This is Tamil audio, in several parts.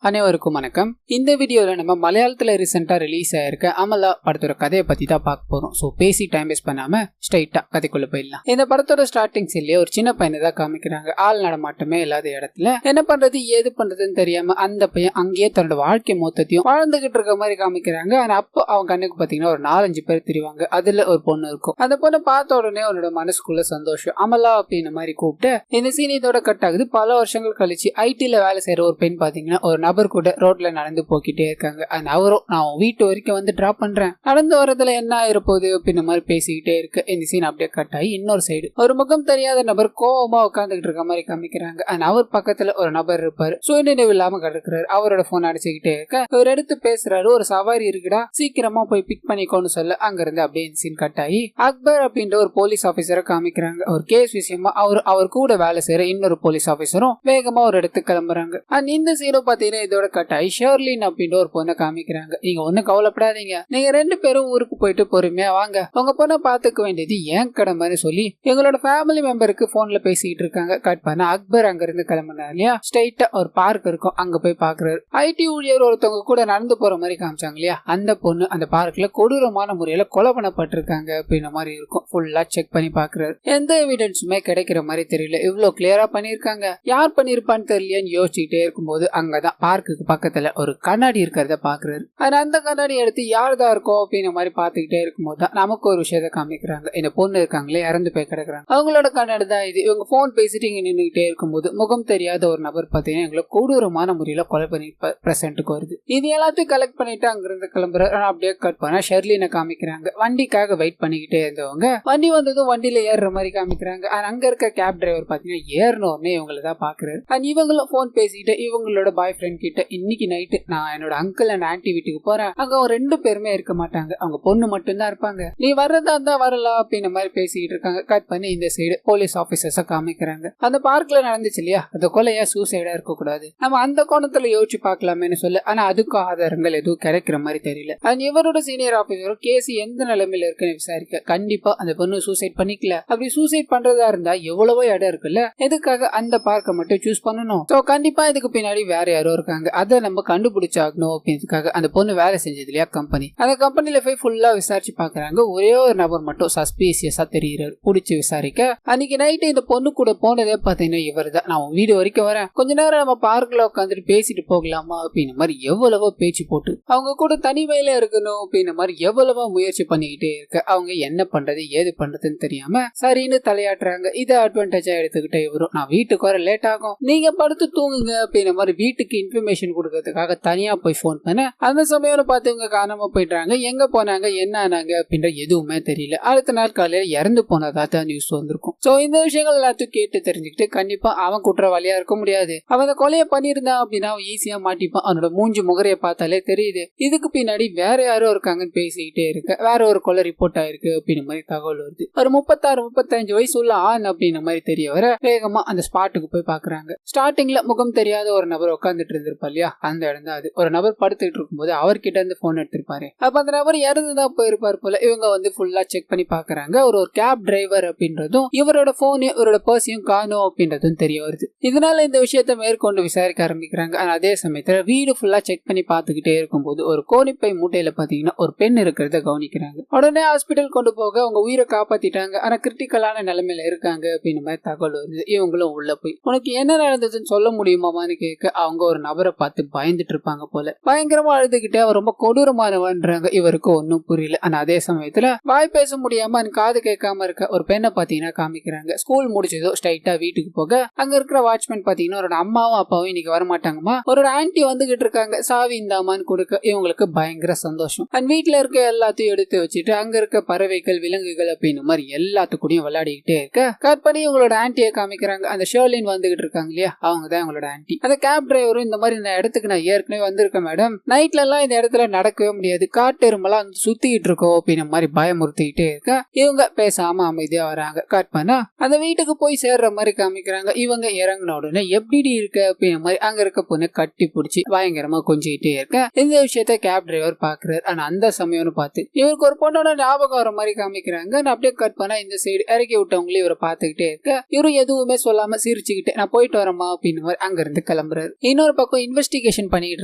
அனைவருக்கும் வணக்கம். இந்த வீடியோல நம்ம மலையாளத்துல ரீசெண்டா ரிலீஸ் ஆயிருக்க அமலா படத்தோட கதையை பத்தி தான் பார்க்க போறோம். சோ பேசி டைம் வேஸ்ட் பண்ணாம ஸ்ட்ரைட்டா கதைக்குள்ள போயிடலாம். இந்த படத்தோட ஸ்டார்டிங் சீன்லயே ஒரு சின்ன பையனை தான் காமிக்கிறாங்க. ஆள் நடமாட்டமே இல்லாத இடத்துல என்ன பண்றது ஏது பண்றதுன்னு தெரியாம அந்த பையன் அங்கேயே தன்னோட வாழ்க்கை மொத்தத்தையும் வாழ்ந்துகிட்டு இருக்க மாதிரி காமிக்கிறாங்க. ஆனா அப்போ அவன் கண்ணுக்கு பாத்தீங்கன்னா ஒரு 4-5 பேர் தெரிவாங்க. அதுல ஒரு பொண்ணு இருக்கும். அந்த பொண்ணை பார்த்த உடனே அவனோட மனசுக்குள்ள சந்தோஷம். அமலா அப்படின்ற மாதிரி கூப்பிட்டு இந்த சீன் இதோட கட் ஆகுது. பல வருஷங்கள் கழிச்சு ஐடில வேலை செய்யற ஒரு பெண் பாத்தீங்கன்னா ஒரு நபர் கூட ரோட்ல நடந்து போக்கிட்டே இருக்காங்க. அவரும் நான் வீட்டு வரைக்கும் வந்து டிராப் பண்றேன், நடந்து வரதுல என்ன ஆயிருப்போகுது அப்படின்ற மாதிரி பேசிக்கிட்டே இருக்கு. இந்த சீன் அப்படியே கட் ஆகி இன்னொரு சைடு ஒரு முகம் தெரியாத நபர் கோவமா உட்காந்துக்கிட்டு இருக்க மாதிரி காமிக்கிறாங்க. அவர் பக்கத்துல ஒரு நபர் இருப்பாரு, சுயநினைவு இல்லாம கிடக்குறாரு. அவரோட போன் அடிச்சுக்கிட்டே இருக்க இவர் எடுத்து பேசுறாரு, ஒரு சவாரி இருக்குடா சீக்கிரமா போய் பிக் பண்ணிக்கோன்னு சொல்ல அங்க இருந்து அப்படியே இந்த சீன் கட் ஆகி அக்பர் அப்படின்ற ஒரு போலீஸ் ஆபீசரை காமிக்கிறாங்க. ஒரு கேஸ் விஷயமா அவர் கூட வேலை செய்யற இன்னொரு போலீஸ் ஆபீசரும் வேகமா ஒரு இடத்துக்கு கிளம்புறாங்க. இந்த சீனும் பாத்தீங்கன்னா இதோட கட்டாயி ஷெர்லின் அப்படின்ற ஒரு பொண்ணை காமிக்கிறாங்க. நீங்க ஒன்னும் கவலைப்படாதீங்க, நீங்க 2 பேரும் ஊருக்கு போயிட்டு பொறுமையா வாங்க, உங்க பொண்ணை பாத்துக்க வேண்டியது ஏன் கடமைன்னு சொல்லி எங்களோட ஃபேமிலி மெம்பருக்கு போன்ல பேசிக்கிட்டு இருக்காங்க. கட் பண்ண அக்பர் அங்க இருந்து கிளம்பினார் இல்லையா, ஸ்ட்ரைட்டா ஒரு பார்க் இருக்கும், அங்க போய் பாக்குறாரு. ஐடி ஊழியர் ஒருத்தவங்க கூட நடந்து போற மாதிரி காமிச்சாங்க இல்லையா, அந்த பொண்ணு அந்த பார்க்ல கொடூரமான முறையில கொலை பண்ணப்பட்டிருக்காங்க அப்படின்ற மாதிரி இருக்கும். ஃபுல்லா செக் பண்ணி பாக்குறாரு. எந்த எவிடன்ஸுமே கிடைக்கிற மாதிரி தெரியல. இவ்வளவு கிளியரா பண்ணிருக்காங்க, யார் பண்ணிருப்பான்னு தெரியலையான்னு யோசிச்சுட்டே இருக்கும்போது அங்கதான் பார்க்குக்கு பக்கத்துல ஒரு கண்ணாடி இருக்கிறத பாக்குறாரு. அந்த கண்ணாடி எடுத்து யாருதான் இருக்கும் அப்படின்ற மாதிரி பாத்துக்கிட்டே இருக்கும்போது தான் நமக்கு ஒரு விஷயத்த காமிக்கிறாங்க. இந்த பொண்ணு இருக்காங்களே இறந்து போய் கிடக்குறாங்க, அவங்களோட கண்ணாடி தான் இது. இவங்க போன் பேசிட்டு இங்க நின்றுகிட்டே இருக்கும்போது முகம் தெரியாத ஒரு நபர் பாத்தீங்கன்னா எங்களை கொடூரமான முறையில கொலை பண்ணி பிரசன்ட்டுக்கு வருது. இது எல்லாத்தையும் கலெக்ட் பண்ணிட்டு அங்கிருந்து கிளம்புற அப்படியே கட் பண்ணா ஷெர்லினை காமிக்கிறாங்க. வண்டிக்காக வெயிட் பண்ணிக்கிட்டே இருந்தவங்க வண்டி வந்ததும் வண்டியில ஏறுற மாதிரி காமிக்கிறாங்க. அங்க இருக்க கேப் டிரைவர் பாத்தீங்கன்னா ஏறணும்னே இவங்களை தான் பாக்குறாரு. இவங்களும் போன் பேசிட்டு இவங்களோட பாய் ஃப்ரெண்ட் கிட்ட இன்னைக்கு நைட்டு நான் என்னோட அங்கிள் அண்ட் ஆன்டி வீட்டுக்கு போறேன், அங்க அவங்க 2 பேருமே இருக்க மாட்டாங்க, அவங்க பொண்ணு மட்டும் தான் இருப்பாங்க, நீ வர்றதா இருந்தா வரலாம் அப்படின்ற மாதிரி பேசிக்கிட்டு இருக்காங்க. கட் பண்ணி இந்த சைடு போலீஸ் ஆபீசர்ஸ காமிக்கிறாங்க. அந்த பார்க்ல நடந்துச்சு இல்லையா, அந்த கொலையா சூசைடா இருக்க கூடாது, நம்ம அந்த கோணத்துல யோசிச்சு பாக்கலாமேன்னு சொல்ல, ஆனா அதுக்கும் ஆதாரங்கள் எதுவும் கிடைக்கிற மாதிரி தெரியல. இவரோட சீனியர் ஆபீசரும் கேஸ் எந்த நிலைமையில இருக்குன்னு விசாரிக்க, கண்டிப்பா அந்த பொண்ணு சூசைட் பண்ணிக்கல, அப்படி சூசைட் பண்றதா இருந்தா எவ்வளவோ இடம் இருக்குல்ல, எதுக்காக அந்த பார்க்க மட்டும் சூஸ் பண்ணணும், சோ கண்டிப்பா இதுக்கு பின்னாடி வேற யாரோ இருக்காங்க, அதை நம்ம கண்டுபிடிச்சாகணும் அப்படின்றதுக்காக அந்த பொண்ணு வேலை செஞ்சது இல்லையா கம்பெனி, அந்த கம்பெனில போய் ஃபுல்லா விசாரிச்சு பாக்குறாங்க. ஒரே ஒரு நபர் மட்டும் சஸ்பீசியஸா தெரியுறாரு. புடிச்சு விசாரிக்க அன்னைக்கு நைட்டு இந்த பொண்ணு கூட போனதே பாத்தீங்கன்னா இவர் தான், நான் வீடு வரைக்கும் வரேன், கொஞ்ச நேரம் நம்ம பார்க்ல உட்காந்துட்டு பேசிட்டு போகலாமா அப்படின்ற மாதிரி எவ்வளவோ பேச்சு போட்டு அவங்க கூட தனிமையில இருக்கணும் அப்படின்ற மாதிரி எவ்வளவோ முயற்சி பண்ணிக்கிட்டே இருக்க அவங்க என்ன பண்றது ஏது பண்றதுன்னு தெரியாம சரின்னு தலையாட்டுறாங்க. இதை அட்வான்டேஜா எடுத்துக்கிட்ட இவரும் நான் வீட்டுக்கு வர லேட் ஆகும், நீங்க படுத்து தூங்குங்க அப்படின்ற மாதிரி வீட்டுக்கு இன்ஃபர்மேஷன் கொடுக்கறதுக்காக தனியா போய் போன் பண்ண, அந்த சமயம் பார்த்து இவங்க காணாம போயிட்டாங்க. எங்க போனாங்க என்ன ஆனாங்க அப்படின்ற எதுவுமே தெரியல. அடுத்த நாள் காலையில இறந்து போனதா தான் நியூஸ் வந்திருக்கும். சோ இந்த விஷயங்கள் எல்லாத்தையும் கேட்டு தெரிஞ்சுக்கிட்டு கண்டிப்பா அவன் குற்றவாளியா இருக்க முடியாது, அவன் அந்த கொலையை பண்ணியிருந்தான் அப்படின்னா அவன் ஈஸியா மாட்டிப்பான், அவனோட மூஞ்சி முகரைய பார்த்தாலே தெரியுது, இதுக்கு பின்னாடி வேற யாரோ இருக்காங்கன்னு பேசிக்கிட்டே இருக்க வேற ஒரு கொலை ரிப்போர்ட் ஆயிருக்கு அப்படின்ற மாதிரி தகவல் வருது. ஒரு 36-35 வயசு உள்ள ஆண் அப்படின்ற மாதிரி தெரிய வர வேகமா அந்த ஸ்பாட்டுக்கு போய் பாக்குறாங்க. ஸ்டார்டிங்ல முகம் தெரியாத ஒரு நபர் உட்காந்துட்டு இருந்திருப்பா இல்லையா, அந்த இடம் தான் அது. ஒரு நபர் படுத்துட்டு இருக்கும்போது அவர்கிட்ட இருந்து போன் எடுத்திருப்பாரு. அப்ப அந்த நபர் இறந்துதான் போயிருப்பாரு போல. இவங்க வந்து ஃபுல்லா செக் பண்ணி பாக்குறாங்க. ஒரு கேப் டிரைவர் அப்படின்றதும் இவரோட போனு இவரோட பர்ஸையும் காணும் அப்படின்றதும் தெரிய வருது. இதனால இந்த விஷயத்த மேற்கொண்டு விசாரிக்க ஆரம்பிக்கிறாங்க. அதே சமயத்துல வீடு ஃபுல்லா செக் பண்ணி பாத்துக்கிட்டே இருக்கும்போது ஒரு கோணிப்பை மூட்டையில பாத்தீங்கன்னா ஒரு பெண் இருக்கிறத கவனிக்கிறாங்க. உடனே ஹாஸ்பிட்டல் கொண்டு போக அவங்க உயிரை காப்பாத்திட்டாங்க, ஆனா கிரிட்டிக்கலான நிலைமையில இருக்காங்க அப்படின்னு மாதிரி தகவல் வருது. இவங்களும் உள்ள போய் உனக்கு என்ன நடந்ததுன்னு சொல்ல முடியுமான்னு கேட்க அவங்க ஒரு நபரை பார்த்து பயந்துட்டு இருப்பாங்க போல. பயங்கரமா அழுதுகிட்டே அவர் ரொம்ப கொடூரமானவன்றாங்க. இவருக்கு ஒன்னும் புரியல. ஆனா அதே சமயத்துல வாய் பேச முடியாம காது கேட்காம இருக்க ஒரு பெண்ணை பாத்தீங்கன்னா காமிக்கிறாங்க. ஸ்கூல் முடிச்சதோ ஸ்ட்ரைட்டா வீட்டுக்கு போக அங்க இருக்கிற வாட்ச்மேன் பாத்தீங்கன்னா ஒரு அம்மாவும் அப்பாவும் இன்னைக்கு வரமாட்டாங்கம்மா, ஒரு ஆன்டி வந்துகிட்டு இருக்காங்க, சாவி இந்தாமான்னு கொடுக்க இவங்களுக்கு பயங்கர சந்தோஷம். அண்ட் வீட்டுல இருக்க எல்லாத்தையும் எடுத்து வச்சுட்டு அங்க இருக்க பறவைகள் விலங்குகள் அப்படின்னு மாதிரி எல்லாத்துக்கூடயும் விளையாடிக்கிட்டே இருக்க கற்பனை இவங்களோட ஆன்டியை காமிக்கிறாங்க. அந்த ஷெர்லின் வந்துகிட்டு இருக்காங்க இல்லையா, அவங்க தான் இவங்களோட ஆன்டி. அந்த கேப் டிரைவரும் இந்த மாதிரி இந்த இடத்துக்கு நான் ஏற்கனவே வந்திருக்கேன் மேடம், நைட்ல எல்லாம் இந்த இடத்துல நடக்கவே முடியாது, காட்டெருமெல்லாம் சுத்திக்கிட்டு இருக்கோம் அப்படின்னு மாதிரி பயமுறுத்திக்கிட்டே இருக்க இவங்க பேசாம அமைதியா வராங்க. கட் பண்ணா அந்த வீட்டுக்கு போய் சேர்ற மாதிரி காமிக்கிறாங்க. இவங்க இறங்கின உடனே எப்படி இருக்க அப்படின்ற மாதிரி அங்க இருக்க பொண்ணு கட்டி பிடிச்சி பயங்கரமா கொஞ்சிக்கிட்டே இருக்க இந்த விஷயத்த கேப் டிரைவர் பாக்குறாரு. ஆனா அந்த சமயம்னு பார்த்து இவருக்கு ஒரு பொண்ணோட ஞாபகம் வர மாதிரி காமிக்கிறாங்க. அப்படியே கட் பண்ணா இந்த சைடு இறக்கி விட்டவங்களே இவரை பாத்துக்கிட்டே இருக்க இவரும் எதுவுமே சொல்லாம சிரிச்சுக்கிட்டு நான் போயிட்டு வரமா அப்படின்னு மாதிரி அங்க இருந்து கிளம்புறாரு. இன்னொரு பக்கம் அப்போ இன்வெஸ்டிகேஷன் பண்ணிட்டு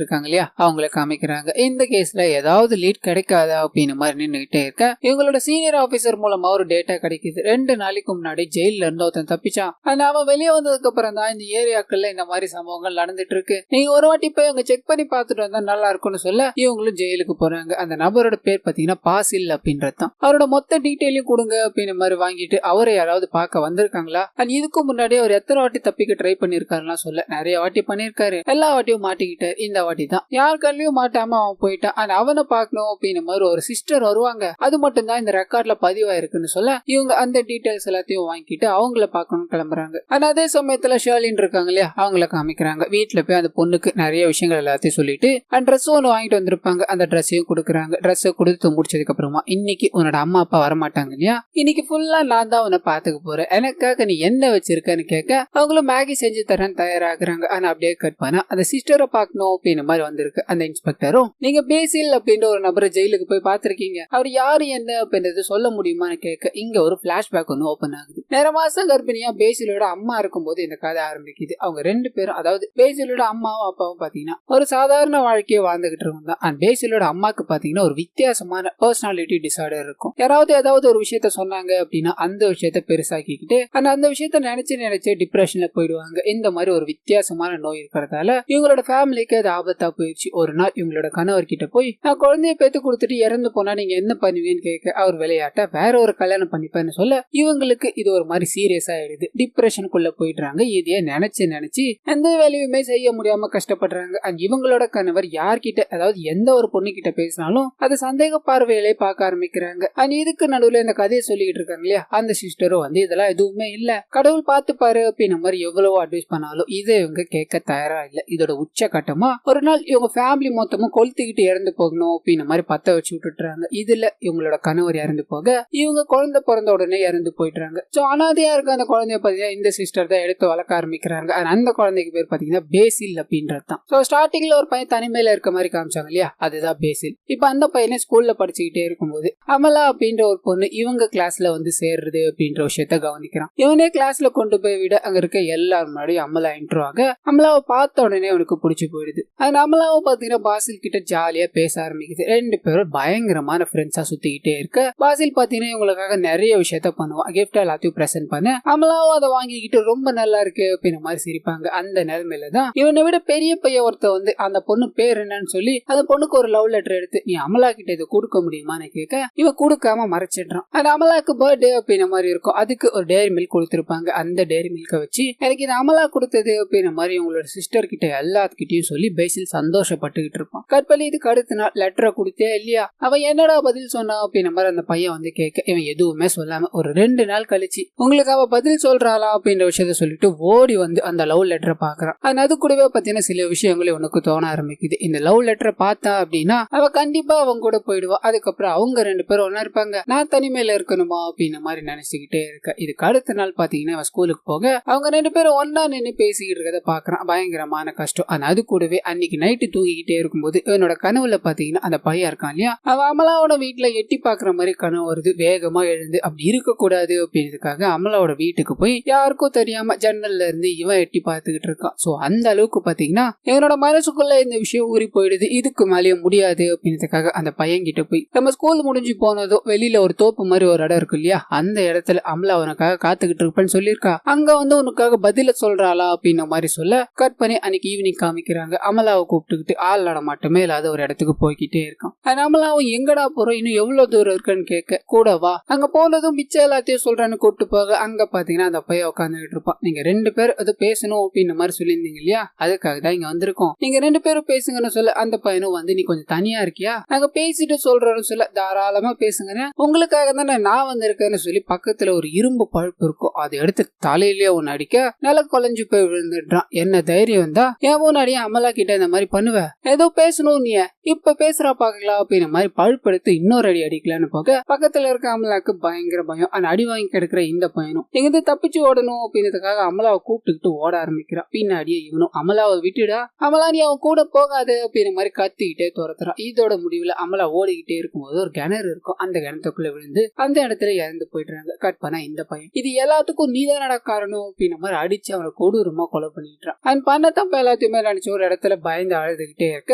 இருக்காங்க இல்லையா அவங்கள காமிக்கிறாங்க. இந்த கேஸ்ல ஏதாவது லீட் கிடைக்காதா அப்படின்னு மாதிரி நின்றுகிட்டே இருக்க இவங்களோட சீனியர் ஆபீசர் மூலமா ஒரு டேட்டா கிடைக்குது. 2 நாளைக்கு முன்னாடி ஜெயில இருந்து ஒருத்தன் தப்பிச்சான். ஆனா அவன் வெளியே வந்ததுக்கு அப்புறம் தான் இந்த ஏரியாக்கள்ல இந்த மாதிரி சம்பவங்கள் நடந்துட்டு இருக்கு. நீங்க ஒரு வாட்டி போய் அங்க செக் பண்ணி பார்த்துட்டு வந்தா நல்லா இருக்கும்னு சொல்ல இவங்களும் ஜெயிலுக்கு போறாங்க. அந்த நபரோட பேர் பாத்தீங்கன்னா பாசில் அப்படின்றதான். அவரோட மொத்த டீட்டெயிலையும் கொடுங்க அப்படின்னு மாதிரி வாங்கிட்டு அவரை யாராவது பார்க்க வந்திருக்காங்களா, அண்ட் இதுக்கு முன்னாடி அவர் எத்தனை வாட்டி தப்பிக்க ட்ரை பண்ணிருக்காருன்னா சொல்ல நிறைய வாட்டி பண்ணிருக்காரு. எல்லா வாட்டியும் மாட்டிக்கிட்டு இந்த வாட்டி தான் யார் கண்ணிலையும் மாட்டாம அவன் போயிட்டான். அண்ட் அவனை பார்க்கணும் அப்படின்னு மாதிரி ஒரு சிஸ்டர் வருவாங்க. அது மட்டும் தான் இந்த ரெக்கார்ட்ல பதிவாயிருக்குன்னு சொல்ல இவங்க அந்த டீடைல்ஸ் எல்லாத்தையும் வாங்கிட்டு அவங்கள பார்க்கணும் கிளம்புறாங்க. ஆனா அதே சமயத்துல ஷர்லின் இருக்காங்க இல்லையா அவங்கள காமிக்கிறாங்க. வீட்டுல போய் அந்த பொண்ணுக்கு நிறைய விஷயங்கள் எல்லாத்தையும் சொல்லிட்டு அந்த ட்ரெஸ் ஒன்று வாங்கிட்டு வந்திருப்பாங்க. அந்த ட்ரெஸ்ஸையும் கொடுக்குறாங்க. ட்ரெஸ் கொடுத்து முடிச்சதுக்கு அப்புறமா இன்னைக்கு உன்னோட அம்மா அப்பா வரமாட்டாங்க இல்லையா, இன்னைக்கு ஃபுல்லா நான் தான் உன்னை பாத்துக்க போறேன், எனக்காக நீ என்ன வச்சிருக்கன்னு கேட்க அவங்களும் மேகி செஞ்சு தரேன் தயாராகிறாங்க. ஆனா அப்படியே கட் பண்ணா அந்த சிஸ்டரை பார்க்கணும் அப்படின்னு மாதிரி வந்திருக்கு. அந்த இன்ஸ்பெக்டரும் நீங்க பேசில் அப்படின்ற ஒரு நபரை ஜெயிலுக்கு போய் பாத்திருக்கீங்க, அவர் யாரு என்ன அப்படின்றது சொல்ல முடியுமான்னு கேட்க இங்க ஒரு பிளாஷ்பேக் ஒன்று ஓபன் ஆகுது. நேர மாசம் கர்ப்பிணியா பேசிலோட அம்மா இருக்கும்போது இந்த கதை ஆரம்பிக்குது. அவங்க 2 பேரும் அதாவது பேசிலோட அம்மாவும் அப்பாவும் பாத்தீங்கன்னா ஒரு சாதாரண வாழ்க்கையை வாழ்ந்துகிட்டு இருந்தா. அண்ட் பேசிலோட அம்மாக்கு பாத்தீங்கன்னா ஒரு வித்தியாசமான பர்சனாலிட்டி டிசார்டர் இருக்கும். யாராவது ஏதாவது ஒரு விஷயத்த சொன்னாங்க அப்படின்னா அந்த விஷயத்த பெருசாக்கிக்கிட்டு அந்த விஷயத்த நினைச்சு டிப்ரெஷன்ல போயிடுவாங்க. இந்த மாதிரி ஒரு வித்தியாசமான நோய் இருக்கிறதால இவங்களோட ஃபேமிலிக்கு அது ஆபத்தா போயிடுச்சு. ஒரு நாள் இவங்களோட கணவர் கிட்ட போய் நான் குழந்தைய பேத்து கொடுத்துட்டு இறந்து போனா நீங்க என்ன பண்ணுவீன்னு கேட்க அவர் விளையாட்ட வேற ஒரு கல்யாணம் பண்ணிப்பேன்னு சொல்ல இவங்களுக்கு இது ஒரு மாதிரி சீரியஸ் ஆயிடுது. டிப்ரெஷனுக்குள்ள போயிடுறாங்க. இதையே நினைச்சு எந்த வேலையுமே செய்ய முடியாம கஷ்டப்படுறாங்க. அண்ட் இவங்களோட கணவர் யார்கிட்ட அதாவது எந்த ஒரு பொண்ணு கிட்ட பேசினாலும் அது சந்தேக பார்வையிலே பார்க்க ஆரம்பிக்கிறாங்க. அண்ட் இதுக்கு நடுவுல இந்த கதையை சொல்லிட்டு இருக்காங்க இல்லையா அந்த சிஸ்டரும் வந்து இதெல்லாம் எதுவுமே இல்ல, கடவுள் பார்த்து பாரு அப்படின்ற மாதிரி எவ்வளவு அட்வைஸ் பண்ணாலும் இதை இவங்க கேட்க தயாரா இல்ல. இதோட உச்ச கட்டமா ஒரு நாள் இவங்க ஃபேமிலி மொத்தமும் கொளுத்திக்கிட்டு இறந்து போகணும் அப்படின்ற மாதிரி பத்த வச்சு விட்டுறாங்க. இதுல இவங்களோட கணவர் இறந்து போக இவங்க குழந்தை பிறந்த உடனே இறந்து போயிடுறாங்க. சோ அனாதையா இருக்க அந்த குழந்தைய பாத்தீங்கன்னா இந்த சிஸ்டர் தான் எடுத்து வளர்க்க ஆரம்பிக்கிறாங்க. அந்த குழந்தைக்கு பேர் பாத்தீங்கன்னா பேசில் அப்படின்றது தான். சோ ஸ்டார்டிங்ல ஒரு பையன் தனிமையில இருக்க மாதிரி காமிச்சாங்க இல்லையா அதுதான் பேசில். இப்ப அந்த பையனை ஸ்கூல்ல படிச்சுக்கிட்டே இருக்கும்போது அமலா அப்படின்ற ஒரு பொண்ணு இவங்க கிளாஸ்ல வந்து சேர்றது அப்படின்ற விஷயத்த கவனிக்கிறான். இவனே கிளாஸ்ல கொண்டு போய் விட அங்க இருக்க எல்லாரும் முன்னாடியும் அமலா இன்ட்ரோவாக அமலாவை பார்த்த உடனே அவனுக்கு பிடிச்சி போயிடுது. அந்த அமலாவை பாத்தீங்கன்னா பாசில் கிட்ட ஜாலியா பேச ஆரம்பிக்குது. 2 பேரும் பயங்கரமான ஃப்ரெண்ட்ஸா சுத்திக்கிட்டே இருக்க பாசில் பாத்தீங்கன்னா இவங்களுக்காக நிறைய விஷயத்த பண்ணுவான். கிஃப்ட் எல்லாத்தையும் பிரசன்ட் பண்ண அமலாவும் அதை வாங்கிக்கிட்டு ரொம்ப நல்லா இருக்கு அப்படின்ற மாதிரி சிரிப்பாங்க. அந்த நிலைமையில தான் இவனை விட பெரிய பையன் ஒருத்த வந்து அந்த பொண்ணு பேர் என்னன்னு சொல்லி அந்த பொண்ணுக்கு ஒரு லவ் லெட்டர் எடுத்து நீ அமலா கிட்ட இதை கொடுக்க முடியுமான்னு கேட்க இவன் கொடுக்காம மறைச்சிடுறான். அந்த அமலாக்கு பர்த்டே அப்படின்ற மாதிரி இருக்கும். அதுக்கு ஒரு டேரி மில்க் கொடுத்திருப்பாங்க. அந்த டேரி மில்க வச்சு எனக்கு இது அமலா கொடுத்தது அப்படின்ற மாதிரி உங்களோட சிஸ்டர் கிட்ட எல்லாத்துக்கிட்டையும் சொல்லி பேசில் சந்தோஷப்பட்டுக்கிட்டு இருப்பான். கற்பழி இதுக்கு அடுத்த நாள் லெட்டரை கொடுத்தே இல்லையா, அவன் என்னடா பதில் சொன்னா அப்படின்ற மாதிரி அந்த பையன் வந்து கேட்க இவன் எதுவுமே சொல்லாம ஒரு 2 நாள் கழிச்சு உங்களுக்கு அவ பதில் சொல்றாளா அப்படின்ற விஷயத்த சொல்லிட்டு ஓடி வந்து அந்த லவ் லெட்டரை பாக்குறான். அது கூடவே பாத்தீங்கன்னா சில விஷயங்களே உனக்கு தோண ஆரம்பிக்குது. இந்த லவ் லெட்டரை பார்த்தா அப்படின்னா அவ கண்டிப்பா அவங்க கூட போயிடுவா. அதுக்கப்புறம் அவங்க 2 பேரும் ஒன்னா இருப்பாங்க, நான் தனிமையில இருக்கணுமா அப்படின்ற மாதிரி நினைச்சுக்கிட்டே இருக்க. இதுக்கு அடுத்த நாள் பாத்தீங்கன்னா அவன் ஸ்கூலுக்கு போக அவங்க 2 பேரும் ஒன்னா நின்று பேசிக்கிட்டு இருக்கத பாக்குறான். பயங்கரமான கஷ்டம். அது கூடவே அன்னைக்கு நைட்டு தூங்கிக்கிட்டே இருக்கும்போது என்னோட கனவுல பாத்தீங்கன்னா அந்த பையன் இருக்கான் இல்லையா அவன் அமலாவோட வீட்டுல எட்டி பாக்குற மாதிரி கனவு வருது. வேகமா எழுந்து அப்படி இருக்க கூடாது அப்படின்றதுக்காக அமலாவோட வீட்டுக்கு போய் யாருக்கும் தெரியாம ஜன்னல்ல இருந்து இவன் எட்டி பார்த்துக்கிட்டு இருக்கான். சோ அந்த அளவுக்கு பாத்தீங்கன்னா இவனோட மனசுக்குள்ள இந்த விஷயம் ஊறி போயிடுது. இதுக்கு மேலேயே முடியாது அப்படின்றதுக்காக அந்த பையன் கிட்ட போய் நம்ம ஸ்கூல் முடிஞ்சு போனதோ வெளியில ஒரு தோப்பு மாதிரி ஒரு இடம் இருக்கு இல்லையா அந்த இடத்துல அமலா உனக்காக காத்துக்கிட்டு இருப்பேன்னு சொல்லியிருக்கா, அங்க வந்து உனக்காக பதில சொல்றாளா அப்படின்ற மாதிரி சொல்ல கட் பண்ணி அன்னைக்கு ஈவினிங் காமிக்கிறாங்க. அமலாவை கூப்பிட்டுக்கிட்டு ஆள் நடமாட்டமே இல்லாத ஒரு இடத்துக்கு போய்கிட்டே இருக்கான். அமலாவும் எங்கடா போறோம் இன்னும் எவ்வளவு தூரம் இருக்குன்னு கேட்க கூட வா, அங்க போனதும் மிச்சம் எல்லாத்தையும் சொல்றான்னு கூப்பிட்டு போக அங்க பாத்தீங்கன்னா அந்த பையன் உட்காந்துக்கிட்டு இருப்பான். நீங்க 2 பேர் அது பேசணும் அப்படின்ற மாதிரி சொல்லியிருந்தீங்க இல்லையா அதுக்காக தான் இங்க வந்திருக்கோம், நீங்க 2 பேரும் பேசுங்கன்னு சொல்ல அந்த பையனும் வந்து நீ கொஞ்சம் தனியா இருக்கியா நாங்க பேசிட்டு சொல்றோம்னு சொல்ல தாராளமா பேசுங்கன்னு உங்களுக்காக தானே நான் வந்திருக்கேன்னு சொல்லி பக்கத்துல ஒரு இரும்பு பழுப்பு இருக்கும் அதை எடுத்து தலையிலேயே ஒன்னு அடிக்க நில குலைஞ்சு போய் விழுந்துடுறான். என்ன தைரியம் தான் என் முன்னாடியே அமலா கிட்ட இந்த மாதிரி பண்ணுவ, ஏதோ பேசணும் நீ இப்ப பேசுறா பாக்கலாம் அப்படின்ற மாதிரி பழுப்பு எடுத்து இன்னொரு அடி அடிக்கலான்னு போக பக்கத்துல இருக்க அமலாக்கு பயங்கர பயம். அந்த அடி வாங்கி கிடக்குற இந்த பையனும் எங்க தப்பிச்சு ஓடணும் அப்படின்றதுக்காக அமலாவை கூப்பிட்டுக்கிட்டு ஓட ஆரம்பிக்கிறான். பின்னாடியே இவனும் அமலாவை விட்டுடா அமலா நீ அவன் கூட போகாது அப்படின்ற மாதிரி கத்திக்கிட்டே துரத்துறான். இதோட முடிவுல அமலா ஓடிக்கிட்டே இருக்கும்போது ஒரு கிணறு இருக்கும். அந்த கிணத்துக்குள்ள விழுந்து அந்த இடத்துல இறந்து போயிடுறாங்க. கட் பண்ணா இந்த பையன் இது எல்லாத்துக்கும் நீதான் காரணம் அப்படின்ற மாதிரி அடிச்சு அவனை கொடூரமா கொலை பண்ணிடுறான். அவன் பண்ண தப்ப எல்லாத்தையுமே நினைச்சு ஒரு இடத்துல பயந்து அழுதுகிட்டே இருக்க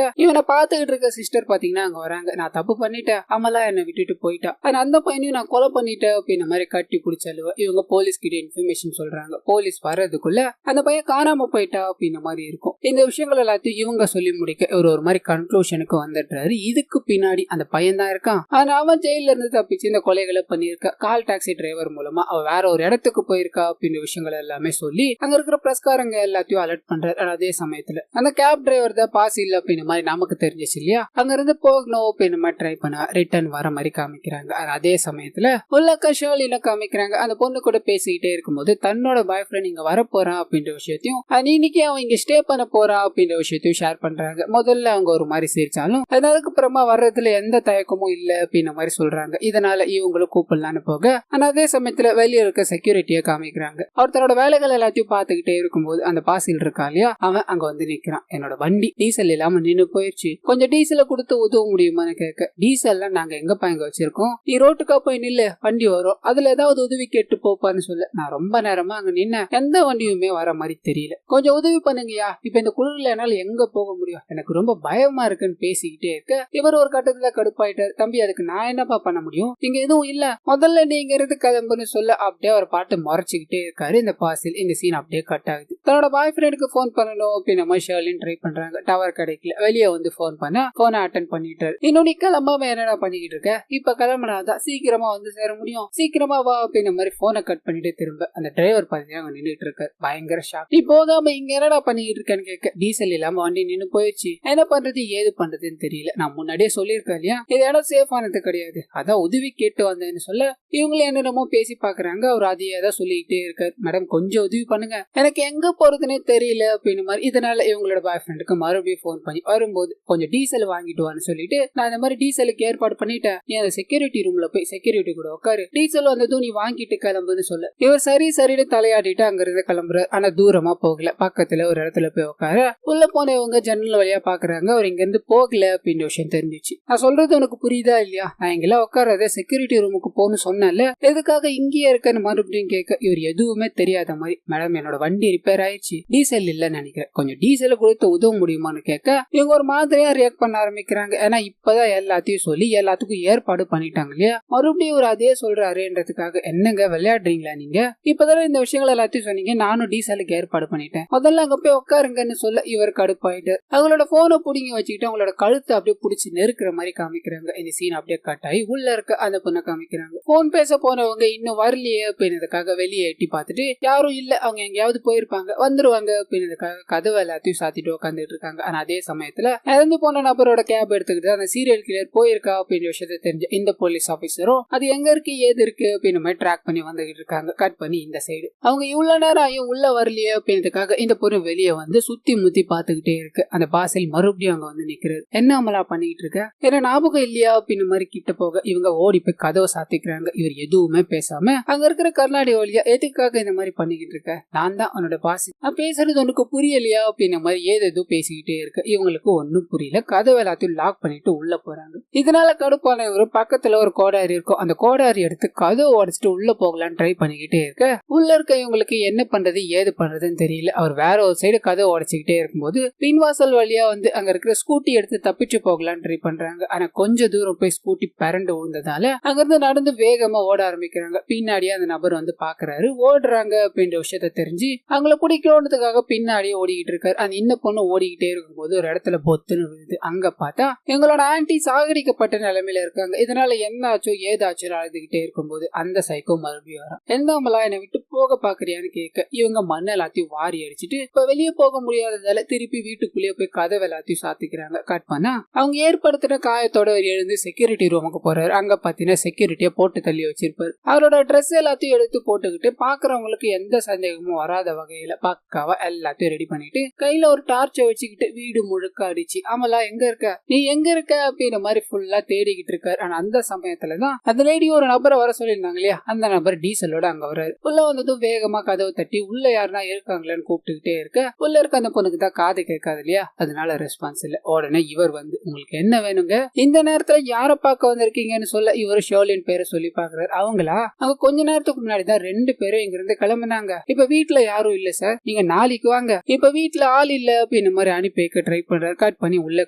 இவனை பாத்துக்கிட்டு இருக்க சிஸ்டர் பாத்தீங்கன்னா அங்க வராங்க. நான் தப்பு பண்ணிட்டேன், அமலா என்னை விட்டுட்டு போயிட்டா, அந்த பையனையும் நான் கொலை பண்ணிட்டேன் அப்படின்ற மாதிரி கட்டி பிடிச்சழுவ இவங்க போலீஸ் கிட்ட இன்ஃபர்மேஷன் சொல்றாங்க. போலீஸ் வர்றதுக்குள்ள அந்த பையன் காணாம போயிட்டா அப்படின்ற மாதிரி இருக்கும். இந்த விஷயங்கள் எல்லாத்தையும் இவங்க சொல்லி முடிக்க ஒரு மாதிரி கன்க்ளூஷனுக்கு வந்துடுறாரு. இதுக்கு பின்னாடி அந்த பையன் தான் இருக்கான். ஆனா அவன் ஜெயில இருந்து தப்பிச்சு இந்த கொலைகளை பண்ணிருக்க கால் டாக்ஸி டிரைவர் மூலமா அவ வேற ஒரு இடத்துக்கு போயிருக்கா அப்படின்ற விஷயங்கள் எல்லாமே சொல்லி அங்க இருக்கிற பிரஸ்காரங்க எல்லாத்தையும் அலர்ட் பண்றாரு. அதே சமயத்துல அந்த கேப் டிரைவர் தான் பாஸ் இல்ல அப்படின்ற மாதிரி நமக்கு தெரிஞ்சிச்சு இல்லையா, அங்க இருந்து போகணும் அப்படின்ற மாதிரி ட்ரை பண்ண ரிட்டர்ன் வர மாதிரி காமிக்கிறாங்க. அதே சமயத்துல உள்ளக்க ஷர்லின காமிக்கிறாங்க. அந்த பொண்ணு கூட பேசிக்கிட்டே இருக்கும்போது தன்னோட பாய் ஃப்ரெண்ட் இங்க வர போறான் அப்படின்ற விஷயத்தையும் இன்னைக்கு அவன் இங்க ஸ்டே பண்ண போறான் அப்படின்ற விஷயத்தையும் ஷேர் பண்றாங்க. முதல்ல அவங்க ஒரு மாதிரி சிரிச்சாலும் அதுக்கு அப்புறமா வர்றதுல எந்த தயக்கமும் இல்ல அப்படின்ற மாதிரி சொல்றாங்க. இதனால இவங்களும் கூப்பிடலான்னு போக அதே சமயத்துல வெளியே இருக்க செக்யூரிட்டியை காமிக்கிறாங்க. அவர் தன்னோட வேலைகள் எல்லாத்தையும் பாத்துக்கிட்டே இருக்கும்போது அந்த பாசில் இருக்கா இல்லையா, அவன் அங்க வந்து நிக்கிறான். என்னோட வண்டி டீசல் இல்லாம நின்னு போயிடுச்சு, கொஞ்சம் டீசல கொடுத்து உதவ முடியுமான்னு கேட்க, டீசல்லாம் நாங்க எங்க பாங்க வச்சிருக்கோம், நீ ரோட்டுக்கா போய் நில்லு, வண்டி வரும், அதுல ஏதாவது உதவி கேட்டு போப்பான்னு சொல்ல, நான் ரொம்ப நேரமா அங்க நின்ன எந்த வண்டியுமே வர மாதிரி தெரியல, கொஞ்சம் உதவி பண்ணுங்கயா, இப்ப இந்த குளிர்ல என்னால எங்க போக முடியும், எனக்கு ரொம்ப பயமா இருக்குன்னு பேசிக்கிட்டே இருக்க இவர் ஒரு கட்டத்துல கடுப்பாயிட்டார். தம்பி அதுக்கு நான் என்னப்பா பண்ண முடியும், இங்க எதுவும் இல்ல, முதல்ல நீங்க இருந்து கிளம்புன்னு சொல்ல அப்படியே ஒரு பாட்டு முறைச்சுக்கிட்டே இருக்காரு இந்த பாசில். இந்த சீன் அப்படியே கட் ஆகுது. தன்னோட பாய் ஃப்ரெண்டுக்கு போன் பண்ணணும் அப்படின்னு நம்ம ஷர்லின் ட்ரை பண்றாங்க. டவர் கிடைக்கல. வெளியே வந்து போன் பண்ண போனை அட்டன் பண்ணிட்டாரு. இன்னும் நீ கிளம்பாம என்னடா பண்ணிக்கிட்டு இருக்க, இப்ப கிளம்பினாதான் சீக்கிரமா வந்து சேர முடியும், சீக்கிரமா வா அப்படின்னு மாதிரி போனை கட் பண்ணிட்டு திரும்ப அந்த டிரைவர் பாத்தீங்கன்னா அங்க நின்றுட்டு இருக்காரு. பயங்கர ஷாக். நீ போகாம இங்க என்னடா பண்ணிக்கிட்டு இருக்கேன்னு கேட்க, டீசல் இல்லாம வண்டி நின்னு போயிடுச்சு, என்ன பண்றது ஏது பண்றதுன்னு தெரியல, நான் முன்னாடியே சொல்லியிருக்கேன் இல்லையா இது இடம் சேஃப் ஆனது கிடையாது, அதான் உதவி கேட்டு வந்தேன்னு சொல்ல இவங்களே என்னென்னமோ பேசி பாக்குறாங்க. அவர் அதையே தான் சொல்லிக்கிட்டே இருக்காரு. மேடம் கொஞ்சம் உதவி பண்ணுங்க, எனக்கு எங்க போறதுன்னே தெரியல அப்படின்னு மாதிரி. இதனால இவங்களோட பாய் ஃப்ரெண்டுக்கு மறுபடியும் போன் பண்ணி வரும்போது கொஞ்சம் டீசல் வாங்கிட்டு வான்னு சொல்லிட்டு, நான் இந்த மாதிரி டீசலுக்கு ஏற்பாடு பண்ணிட்டேன், நீ அந்த செக்யூரிட்டி ரூம்ல போய் செக்யூரிட்டி கூட உட்காரு, டீசல் வந்ததும் நீ வாங்கிட்டு கிளம்புன்னு சொல்ல இவர் சரி சரின்னு தலையாடிட்டு அங்க இருந்து கிளம்புற. ஆனா தூரமா போகல, பக்கத்துல ஒரு இடத்துல போய் உட்கார உள்ள போனவங்க ஜன்னல் வழியா பாக்குறாங்க. அவர் இங்க இருந்து போகல அப்படின்னு விஷயம் தெரிஞ்சிச்சு. நான் சொல்றது உனக்கு புரியுதா இல்லையா, நான் இங்கெல்லாம் உட்காரத செக்யூரிட்டி ரூமுக்கு போன்னு சொன்னேன்ல, எதுக்காக இங்கேயே இருக்கன்னு மறுபடியும் கேட்க இவர் எதுவுமே தெரியாத மாதிரி, மேடம் என்னோட வண்டி ரிப்பேர் ஆயிடுச்சு, டீசல் இல்லன்னு நினைக்கிறேன், கொஞ்சம் டீசல் கொடுத்து உதவ முடியுமான்னு கேட்க இவங்க ஒரு மாதிரியா ரியாக்ட் பண்ண ஆரம்பிக்கிறாங்க. ஏன்னா இப்பதான் எல்லாத்தையும் சொல்லி எல்லாத்துக்கும் ஏற்பாடு பண்ணிட்டாங்க இல்லையா, மறுபடியும் ஒரு அதே சொல்றாருன்றதுக்காக என்னங்க விளையாடுறீங்களா நீங்க, இப்பதான் இந்த விஷயங்கள் எல்லாத்தையும் சொன்னீங்க, நானும் டீசலுக்கு ஏற்பாடு பண்ணிட்டேன், முதல்ல அங்க போய் உட்காருங்கன்னு சொல்ல இவர் கடுப்பாயிட்டு அவங்களோட போனை புடிங்கி வச்சுக்கிட்டு அவங்களோட கழுத்தை அப்படியே புடிச்சு நெருக்கிற மாதிரி காமிக்கிறாங்க. இந்த சீன் அப்படியே கட் ஆகி உள்ள இருக்க அந்த பொண்ணை காமிக்கிறாங்க. போன் பேச போனவங்க இன்னும் வரலையே அப்படின்றதுக்காக வெளியே எட்டி பார்த்துட்டு யாரும் இல்ல, அவங்க எங்கேயாவது போயிருப்பாங்க வந்துருவாங்க அப்படின்றதுக்காக கதவை எல்லாத்தையும் சாத்திட்டு உட்காந்துட்டு இருக்காங்க. ஆனா அதே சமயத்துல இறந்து போன நபரோட கேப் எடுத்துக்கிட்டு அந்த சீரியல் கிளியர் போயிருக்கா அப்படின்ற விஷயத்த தெரிஞ்ச இந்த போலீஸ் ஆபீசரும் அது எங்க இருக்கு ஏது இருக்கு அப்படின்னு மாதிரி ட்ராக் பண்ணி வந்துகிட்டு இருக்காங்க. கட் பண்ணி இந்த சைடு அவங்க இவ்வளவு நேரம் ஆயும் உள்ள வரலையே அப்படின்றதுக்காக இந்த பொண்ணு வெளியே வந்து சுத்தி முத்தி பாத்துக்கிட்டே இருக்கு. அந்த பாசில் மறுபடியும் அங்க வந்து நிக்கிறது. என்ன அமலா பண்ணிட்டு இருக்க, ஏன்னா ஞாபகம் இல்லையா அப்படின்னு மாதிரி கிட்ட போக இவங்க ஓடி போய் கதவை சாத்திக்கிறாங்க. இவர் எதுவுமே பேசாம அங்க இருக்கிற கர்நாடி வழியா எதுக்காக இந்த மாதிரி பண்ணிக்கிட்டு இருக்க, நான் தான் உன்னோட பாசி, நான் பேசுறது உனக்கு புரியலையா அப்படின்ற மாதிரி ஏதோ பேசிக்கிட்டே இருக்கு. இவங்களுக்கு ஒன்னும் புரியல. கதவை எல்லாத்தையும் லாக் பண்ணிட்டு உள்ள போறாங்க. இதனால கடுப்பான ஒரு பக்கத்துல ஒரு கோடாரி இருக்கும். அந்த கோடாரி எடுத்து கதவை உடைச்சிட்டு உள்ள போகலான்னு ட்ரை பண்ணிக்கிட்டே இருக்க உள்ள இருக்க இவங்களுக்கு என்ன பண்றது ஏது பண்றதுன்னு தெரியல. அவர் வேற ஒரு சைடு கதவை உடைச்சுக்கிட்டே இருக்கும்போது பின்வாசல் வழியா வந்து அங்க இருக்கிற ஸ்கூட்டி எடுத்து தப்பிச்சு போகலான்னு ட்ரை பண்றாங்க. ஆனா கொஞ்ச தூரம் போய் ஸ்கூட்டி பரண்டு விழுந்ததால அங்கிருந்து நடந்து வேகமா ஓட ஆரம்பிக்கிறாங்க. பின்னாடியே அந்த நபர் வந்து பாக்குறாரு. ஓடுறாங்க அப்படின்ற விஷயத்த தெரிஞ்சு அவங்கள பிடிக்கணுன்றதுக்காக பின்னாடியே ஓடிக்கிட்டு இருக்காரு. அந்த இன்ன பொண்ணு ஓடிக்கிட்டே இருக்கும்போது ஒரு இடத்துல பொத்துன்னு விழுது. அங்க பார்த்தா எங்களோட ஆன்டி சாகடிக்கப்பட்ட நிலைமையில இருக்காங்க. இதனால என்ன ஆச்சோ ஏதாச்சோ அழுதுகிட்டே இருக்கும்போது அந்த சைக்கோ மறுபடியும் வரும். எந்தாமலா என்னை விட்டு போக பாக்குறியான்னு கேட்க இவங்க மண்ணை எல்லாத்தையும் வாரி அடிச்சுட்டு இப்ப வெளியே போக முடியாததால திருப்பி வீட்டுக்குள்ளேயே போய் கதவை எல்லாத்தையும் சாத்திக்கிறாங்க. கட் பண்ணா அவங்க ஏற்படுத்தின காயத்தோட எழுந்து செக்யூரிட்டி ரூமுக்கு போறாரு. அங்க பாத்தீங்கன்னா செக்யூரிட்டியை போட்டு தள்ளி வச்சிருப்பாரு. அவரோட ட்ரெஸ் எல்லாத்தையும் எடுத்து போட்டுக்கிட்டு பாக்குறவங்களுக்கு எந்த சந்தேகமும் வராத வகையில பக்காவா எல்லாத்தையும் ரெடி பண்ணிட்டு கையில ஒரு டார்ச்சை வச்சுக்கிட்டு வீடு முழுக்க அடிச்சு அமலா எங்க இருக்க நீ எங்க இருக்க அப்படின்ற மாதிரி ஃபுல்லா தேடிக்கிட்டு இருக்காரு. ஆனா அந்த சமயத்துலதான் அந்த லேடி ஒரு நபரை வர சொல்லியிருந்தாங்க இல்லையா, அந்த நபர் டீசலோட அங்க வர்றாரு. உள்ள வந்ததும் வந்ததும் வேகமா கதவை தட்டி உள்ள யாருன்னா இருக்காங்களான்னு கூப்பிட்டுக்கிட்டே இருக்க உள்ள இருக்க அந்த பொண்ணுக்கு தான் காது கேட்காது இல்லையா, அதனால ரெஸ்பான்ஸ் இல்ல. உடனே இவர் வந்து உங்களுக்கு என்ன வேணுங்க, இந்த நேரத்துல யார பார்க்க வந்திருக்கீங்கன்னு சொல்ல இவர் ஷோலின் பேரை சொல்லி பாக்குறாரு. அவங்களா அவங்க கொஞ்ச நேரத்துக்கு முன்னாடிதான் 2 பேரும் இங்க இருந்து கிளம்புனாங்க. இப்ப வீட்டுல யாரும் இல்ல சார், நீங்க நாளைக்கு வாங்க. இப்ப வீட்டுல ஆள் இல்ல அப்படின்னு மாதிரி அனுப்பி வைக்க ட்ரை பண்றாரு. கட் பண்ணி உள்ள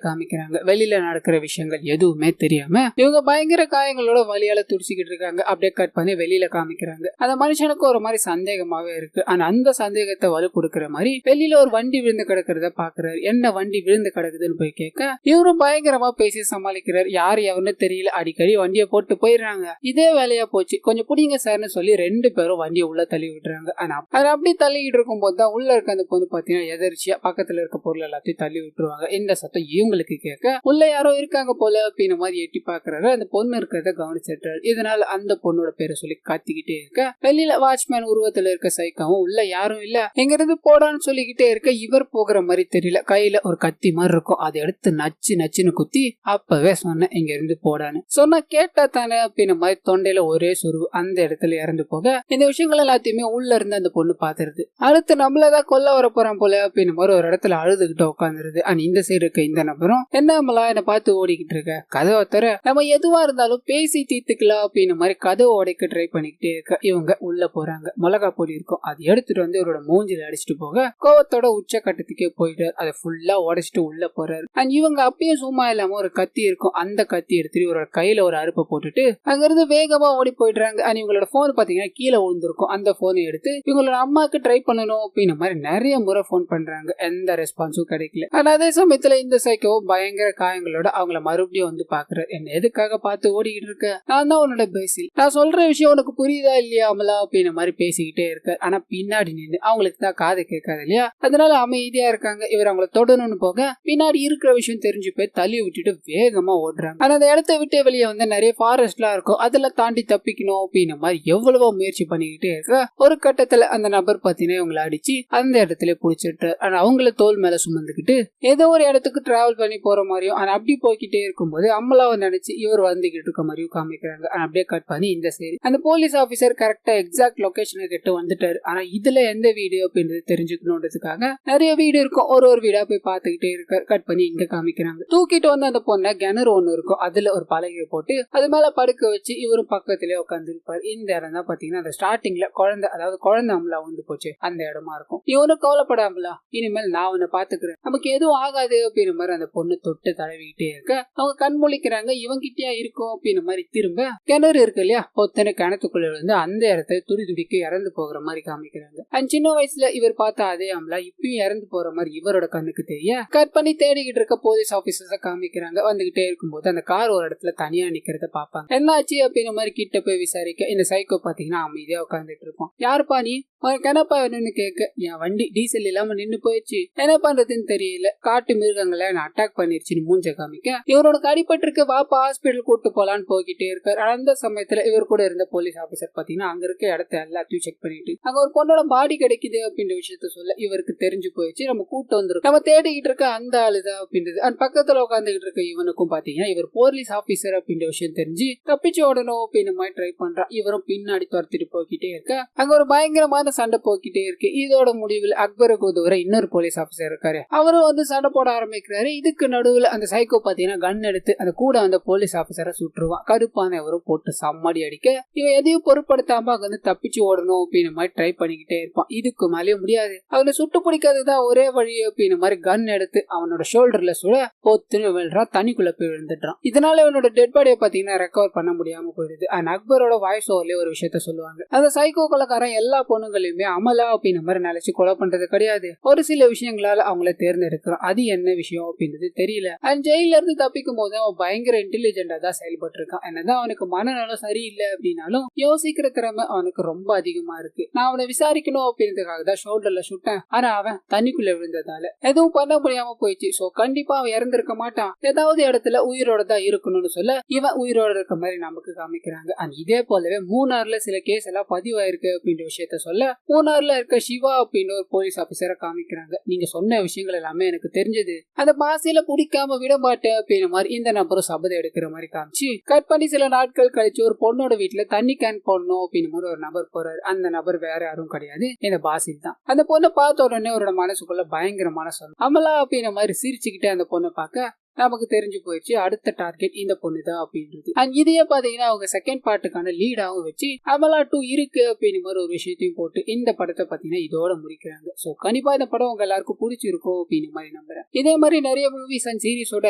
காமிக்கிறாங்க. வெளியில நடக்கிற விஷயங்கள் எதுவுமே தெரியாம இவங்க பயங்கர காயங்களோட வலியால துடிச்சுக்கிட்டு இருக்காங்க. அப்படியே கட் பண்ணி வெளியில காமிக்கிறாங்க. அந்த மனுஷனுக்கு ஒரு மாதிரி சந்தேகமாவே இருக்கு. ஆனா அந்த சந்தேகத்தை வலு கொடுக்கற மாதிரி வெளியில ஒரு வண்டி விழுந்து கிடக்கிறத பாக்குறாரு. என்ன வண்டி விழுந்து கிடக்குதுன்னு போய் கேட்க இவரும் பயங்கரமா பேசி சமாளிக்கிறார். யாரு எவன்னு தெரியல, அடிக்கடி வண்டியை போட்டு போயிடுறாங்க. இதே வேலையா போச்சு, கொஞ்சம் புடிங்க சார்னு சொல்லி 2 பேரும் வண்டியை உள்ள தள்ளி விட்டுறாங்க. ஆனா அது அப்படி தள்ளிக்கிட்டு இருக்கும் போது தான் உள்ள இருக்க அந்த பொண்ணு பாத்தீங்கன்னா எதிர்ச்சியா பக்கத்துல இருக்க பொருள் எல்லாத்தையும் தள்ளி விட்டுருவாங்க. இந்த சத்தம் இவங்களுக்கு கேட்க உள்ள யாரோ இருக்காங்க போல அப்படின்னு மாதிரி எட்டி பாக்குறாரு. அந்த பொண்ணு இருக்கிறத கவனிச்சிட்டாரு. இதனால அந்த பொண்ணோட பேரை சொல்லி காத்திக்கிட்டே இருக்க வெளியில வாட்ச்மேன் உருவத்துல இருக்க சைக்காவும் உள்ள யாரும் இல்ல எங்க இருந்து போடான்னு சொல்லிக்கிட்டே இருக்க இவர் போகிற மாதிரி தெரியல. கையில ஒரு கத்தி மாதிரி இருக்கும், அதை எடுத்து நச்சு நச்சுன்னு குத்தி அப்பவே சொன்னேன் இங்க இருந்து போடான்னு சொன்னா கேட்டா தானே அப்படின்னு மாதிரி தொண்டையில ஒரே சுருவு. அந்த இடத்துல இறந்து போக இந்த விஷயங்கள் எல்லாத்தையுமே உள்ள இருந்து அந்த பொண்ணு பாத்துருது. அடுத்து நம்மளதான் கொல்ல வர போறான் போல அப்படின்னு மாதிரி ஒரு இடத்துல அழுதுகிட்டு உட்காந்துருது. ஆனா இந்த சைடு இருக்க இந்த நபரும் என்னமலா என்ன பார்த்து ஓடிக்கிட்டு இருக்க, கதவை தர நம்ம எதுவா இருந்தாலும் பேசி தீர்த்துக்கலாம் அப்படின்னு மாதிரி கதவை உடைக்க ட்ரை பண்ணிக்கிட்டே இருக்க இவங்க உள்ள போறாங்க. மிளகா பொடி இருக்கும், அது எடுத்துட்டு வந்து இவரோட மூஞ்சில அடிச்சுட்டு போக கோவத்தோட உச்ச கட்டத்துக்கே போயிட்டு அதை ஃபுல்லா உடைச்சிட்டு உள்ள போறாரு. அண்ட் இவங்க அப்பயும் சும்மா இல்லாம ஒரு கத்தி இருக்கும், அந்த கத்தி எடுத்துட்டு இவரோட கையில ஒரு அறுப்பை போட்டுட்டு அங்கிருந்து வேகமா ஓடி போயிடுறாங்க. அண்ட் இவங்களோட போன் பாத்தீங்கன்னா கீழே விழுந்திருக்கும். அந்த போனை எடுத்து இவங்களோட அம்மாக்கு ட்ரை பண்ணணும் அப்படின்னு மாதிரி நிறைய முறை போன் பண்றாங்க. எந்த ரெஸ்பான்ஸும் கிடைக்கல. ஆனா அதே சமயத்துல இந்த சைக்கோ பயங்கர காயங்களோட அவங்கள மறுபடியும் வந்து பாக்குறாரு. என்ன எதுக்காக பார்த்து ஓடிக்கிட்டு இருக்க, நான் தான் உன்னோட பேசில், நான் சொல்ற விஷயம் உனக்கு புரியுதா இல்லையா அமலா அப்படின்னு மாதிரி பேசிக்கிட்டே இருக்க. ஆனா பின்னாடி நின்று அவங்களுக்கு தான் காது கேட்காது இல்லையா, அதனால அமைதியா இருக்காங்க. இவர் அவங்கள தொடணும்னு போக பின்னாடி இருக்கிற விஷயம் தெரிஞ்சு போய் தள்ளி விட்டுட்டு வேகமா ஓடுறாங்க. ஆனா அந்த இடத்த விட்டு வெளியே வந்து நிறைய ஃபாரஸ்ட்லாம் இருக்கும், அதெல்லாம் தாண்டி தப்பிக்கணும் அப்படின்னு மாதிரி எவ்வளவோ முயற்சி பண்ணிக்கிட்டே இருக்க ஒரு கட்டத்துல அந்த நபர் பாத்தீங்கன்னா இவங்களை அடிச்சு அந்த இடத்துல புடிச்சிட்டு ஆனா அவங்கள தோல் மேல சுமந்துக்கிட்டு ஏதோ ஒரு இடத்துக்கு டிராவல் பண்ணி போற மாதிரியும் ஆனா அப்படி போய்கிட்டே இருக்கும்போது அம்மலாவை நினைச்சு இவர் வந்துகிட்டு இருக்க மாதிரியும் காமிக்கிறாங்க. ஆனா அப்படியே கட் பண்ணி இந்த சைடு அந்த போலீஸ் ஆபீசர் கரெக்டா எக்ஸாக்ட் லொகேஷனை கிட்ட வந்துட்டாரு. ஆனா இதுல எந்த வீடு அப்படின்றது தெரிஞ்சுக்கணுன்றதுக்காக நிறைய வீடு இருக்கும், ஒரு வீடா போய் பாத்துக்கிட்டே இருக்காரு. கட் பண்ணி இங்க காமிக்கிறாங்க. தூக்கிட்டு வந்து அந்த பொண்ணை கிணறு ஒண்ணு இருக்கும், அதுல ஒரு பலகையை போட்டு அது மேல படுக்க வச்சு இவரும் பக்கத்திலே உட்காந்து இருப்பாரு. இந்த இடம் தான் பாத்தீங்கன்னா அந்த ஸ்டார்டிங்ல குழந்தை, அதாவது குழந்தை அமலா வந்து போச்சு அந்த இடமா இருக்கும். இவனும் கவலைப்படாமலா, இனிமேல் நான் உன்னை பாத்துக்கிறேன், நமக்கு எதுவும் ஆகாது அப்படின்னு மாதிரி அந்த பொண்ணு தொட்டு தடவிக்கிட்டே இருக்க அவங்க கண் முழிக்கிறாங்க. இவங்கிட்டயா இருக்கும் அப்படின்னு மாதிரி திரும்ப கிணறு இருக்கு இல்லையா, ஒத்தனை கிணத்துக்குள்ள வந்து அந்த இடத்த துடி துடிக்கு இறந்து போகிற மாதிரி காமிக்கிறாங்க. அண்ட் சின்ன வயசுல இவர் பார்த்த அதே அமலா இப்பயும் இறந்து போற மாதிரி இவரோட கண்ணுக்கு தெரிய கட் பண்ணி தேடிக்கிட்டு இருக்க போலீஸ் ஆபீசர்ஸ காமிக்கிறாங்க. வந்துகிட்டே இருக்கும்போது அந்த கார் ஒரு இடத்துல தனியா நிக்கிறத பாப்பாங்க. என்னாச்சு அப்படின்னு மாதிரி கிட்ட போய் விசாரிக்க இந்த சைக்கோ பாத்தீங்கன்னா அமைதியா உட்காந்துட்டு இருக்கும். யாருப்பா நீ, உனக்கு என்னப்பா வேணும்னு கேட்க என் வண்டி டீசல் இல்லாம நின்னு போயிடுச்சு, என்ன பண்றதுன்னு தெரியல, காட்டு மிருகங்களை அட்டாக் பண்ணிருச்சுன்னு மூஞ்ச காமிக்க இவரோட அடிபட்டு இருக்கு, வாப்பா ஹாஸ்பிட்டல் கூட்டு போலான்னு போய்கிட்டே இருக்காரு. அந்த சமயத்துல இவர் கூட இருந்த போலீஸ் ஆபீசர் பாத்தீங்கன்னா அங்க இருக்க இடத்த எல்லாத்தையும் செக் பண்ணிட்டு அங்க ஒரு பொண்ணோட பாடி கிடைக்குது அப்படின்ற விஷயத்த சொல்ல இவருக்கு தெரிஞ்சு போயிடுச்சு, நம்ம கூட்டு வந்துரும், நம்ம தேடிக்கிட்டு இருக்க அந்த ஆளுதான் அப்படின்றது. அந்த பக்கத்துல உட்காந்துக்கிட்டு இருக்க இவனுக்கும் பாத்தீங்கன்னா இவர் போலீஸ் ஆபீசர் அப்படின்ற விஷயம் தெரிஞ்சு தப்பிச்சு ஓடணும் அப்படின்னு மாதிரி ட்ரை பண்றான். இவரும் பின்னாடி துரத்திட்டு போய்கிட்டே இருக்க அங்க ஒரு பயங்கரமான சண்டை போய்கிட்டே இருக்கு. இதோட முடிவில் அக்பருக்கு உதவுற இன்னொரு போலீஸ் ஆபீசர் இருக்காரு, அவரும் வந்து சண்டை போட ஆரம்பிக்கிறாரு. இதுக்கு நடுவுல அந்த சைக்கோ பாத்தீங்கன்னா கன் எடுத்து அந்த கூட அந்த போலீஸ் ஆபீசரை சுட்டுருவான். கருப்பான அவரும் போட்டு சம்மடி அடிக்க இவன் எதையும் பொருட்படுத்தாம அங்க வந்து தப்பிச்சு ஓடணும் அப்படின்னு மாதிரி ட்ரை பண்ணிக்கிட்டே இருப்பான். இதுக்கு மேலேயும் முடியாது, அவனை சுட்டு பிடிக்காததான் ஒரே வழி அப்படின்னு மாதிரி கன் எடுத்து அவனோட ஷோல்டர்ல சுட போத்துன்னு விழுறான், தண்ணிக்குள்ள போய் விழுந்துட்டான். இதனால இவனோட டெட் பாடியை பாத்தீங்கன்னா ரெக்கவர் பண்ண முடியாம போயிடுது. அண்ட் அக்பரோட வாய்ஸ் ஓவர்லயே ஒரு விஷயத்த சொல்லுவாங்க, அந்த சைக்கோ கொலைக்காரன் எல்லா பொண்ணுங்களையுமே அமலா அப்படின்னு மாதிரி நினைச்சு கொலை பண்றது கிடையாது, ஒரு சில விஷயங்களால அவங்கள தேர்ந்தெடுக்கிறான், அது என்ன விஷயம் அப்படின்றது தெரியல. அண்ட் ஜெயில இருந்து தப்பிக்கும் போது அவன் பயங்கர இன்டெலிஜென்டா தான் செயல்பட்டு இருக்கான். என்னதான் அவனுக்கு மனநலம் சரியில்லை அப்படின்னாலும் யோசிக்கிற திறமை அவனுக்கு ரொம்ப அதிகமா இருக்கு. நான் அவனை விசாரிக்கணும் அப்படின்றதுக்காக தான் ஷோல்டர்ல சுட்டேன், ஆனா அவன் தண்ணிக்குள்ள விழுந்ததால எதுவும் பண்ண முடியாம போயிடுச்சு. சோ கண்டிப்பா அவன் இறந்திருக்க மாட்டான், ஏதாவது இடத்துல உயிரோட தான் இருக்கணும்னு சொல்ல இவன் உயிரோட இருக்க மாதிரி நமக்கு காமிக்கிறாங்க. அண்ட் இதே போலவே மூணாறுல சில கேஸ் எல்லாம் பதிவாயிருக்கு அப்படின்ற விஷயத்த சொல்ல மூணாறுல இருக்க சிவா அப்படின்னு ஒரு போலீஸ் ஆபீசரை காமிக்கிறாங்க. நீங்க சொன்ன விஷயங்கள் எல்லாமே எனக்கு தெரிஞ்சது, அந்த பாசையில பிடிக்காம விட மாட்டேன் அப்படின்னு மாதிரி இந்த நபரும் சபதம் எடுக்கிற மாதிரி காமிச்சு கட் பண்ணி சில நாட்கள் கழிச்சு ஒரு பொண்ணோட வீட்டுல தண்ணி கேன் போடணும் அப்படின்னு ஒரு நபர் போறாரு. அந்த நபர் வேற யாரும் கிடையாது, இந்த பாசில் தான். அந்த பொண்ணை பார்த்த உடனே அவரோட மனசுக்குள்ள பயங்கரமான சொல். அமலா அப்படின்ற மாதிரி சிரிச்சுக்கிட்டே அந்த பொண்ணை பார்க்க நமக்கு தெரிஞ்சு போயிடுச்சு அடுத்த டார்கெட் இந்த பொண்ணு தான் அப்படின்றது. அண்ட் இதையே பாத்தீங்கன்னா அவங்க செகண்ட் பார்ட்டுக்கான லீடாவும் வச்சு அமலா 2 இருக்கு அப்படின்னு மாதிரி ஒரு விஷயத்தையும் போட்டு இந்த படத்தை பாத்தீங்கன்னா இதோட முடிக்கிறாங்க. சோ கண்டிப்பா இந்த படம் உங்க எல்லாருக்கும் பிடிச்சிருக்கும் அப்படின்னு மாதிரி நம்புறேன். இதே மாதிரி நிறைய மூவிஸ் அண்ட் சீரிஸோட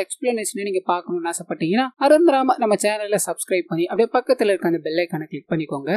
எக்ஸ்பிளனேஷன் நீங்க பாக்கணும்னு ஆசைப்பட்டீங்கன்னா மறந்துடாம நம்ம சேனல்ல சப்ஸ்கிரைப் பண்ணி அப்படியே பக்கத்துல இருக்க அந்த பெல் ஐகானை கிளிக் பண்ணிக்கோங்க.